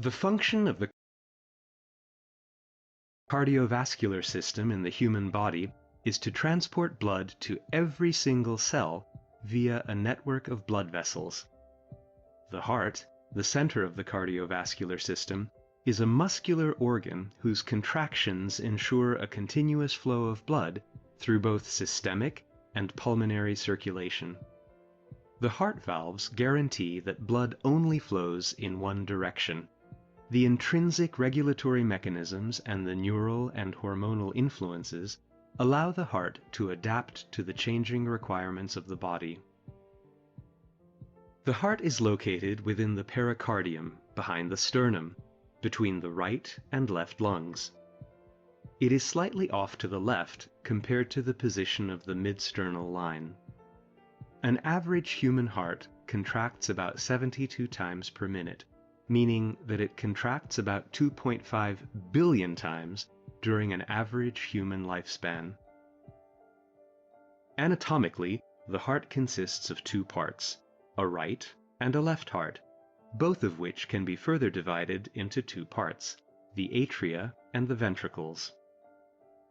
The function of the cardiovascular system in the human body is to transport blood to every single cell via a network of blood vessels. The heart, the center of the cardiovascular system, is a muscular organ whose contractions ensure a continuous flow of blood through both systemic and pulmonary circulation. The heart valves guarantee that blood only flows in one direction. The intrinsic regulatory mechanisms and the neural and hormonal influences allow the heart to adapt to the changing requirements of the body. The heart is located within the pericardium, behind the sternum, between the right and left lungs. It is slightly off to the left compared to the position of the midsternal line. An average human heart contracts about 72 times per minute, meaning that it contracts about 2.5 billion times during an average human lifespan. Anatomically, the heart consists of two parts, a right and a left heart, both of which can be further divided into two parts, the atria and the ventricles.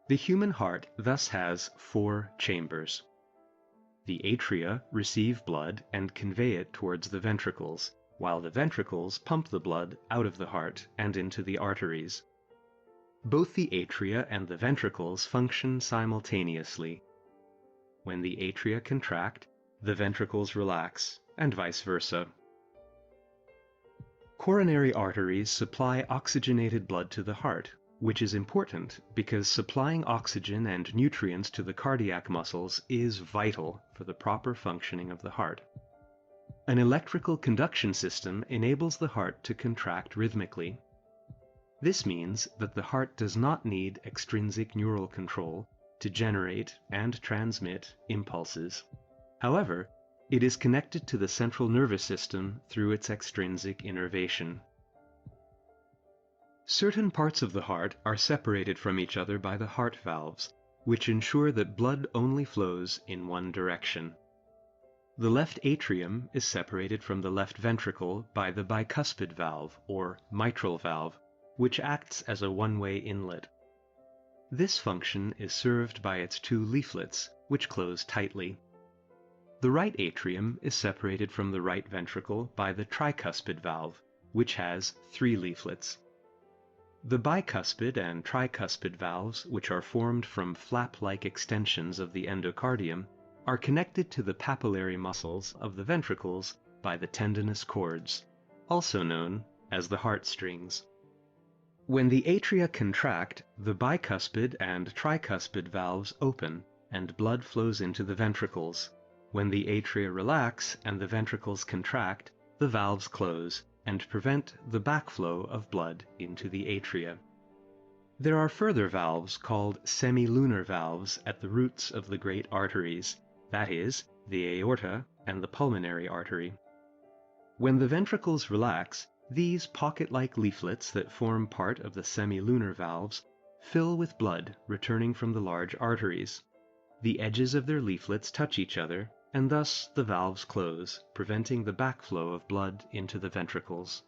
The human heart thus has four chambers. The atria receive blood and convey it towards the ventricles, while the ventricles pump the blood out of the heart and into the arteries. Both the atria and the ventricles function simultaneously. When the atria contract, the ventricles relax, and vice versa. Coronary arteries supply oxygenated blood to the heart, which is important because supplying oxygen and nutrients to the cardiac muscles is vital for the proper functioning of the heart. An electrical conduction system enables the heart to contract rhythmically. This means that the heart does not need extrinsic neural control to generate and transmit impulses. However, it is connected to the central nervous system through its extrinsic innervation. Certain parts of the heart are separated from each other by the heart valves, which ensure that blood only flows in one direction. The left atrium is separated from the left ventricle by the bicuspid valve, or mitral valve, which acts as a one-way inlet. This function is served by its two leaflets, which close tightly. The right atrium is separated from the right ventricle by the tricuspid valve, which has three leaflets. The bicuspid and tricuspid valves, which are formed from flap-like extensions of the endocardium, are connected to the papillary muscles of the ventricles by the tendinous cords, also known as the heartstrings. When the atria contract, the bicuspid and tricuspid valves open, and blood flows into the ventricles. When the atria relax and the ventricles contract, the valves close and prevent the backflow of blood into the atria. There are further valves called semilunar valves at the roots of the great arteries, that is, the aorta and the pulmonary artery. When the ventricles relax, these pocket-like leaflets that form part of the semilunar valves fill with blood returning from the large arteries. The edges of their leaflets touch each other, and thus the valves close, preventing the backflow of blood into the ventricles.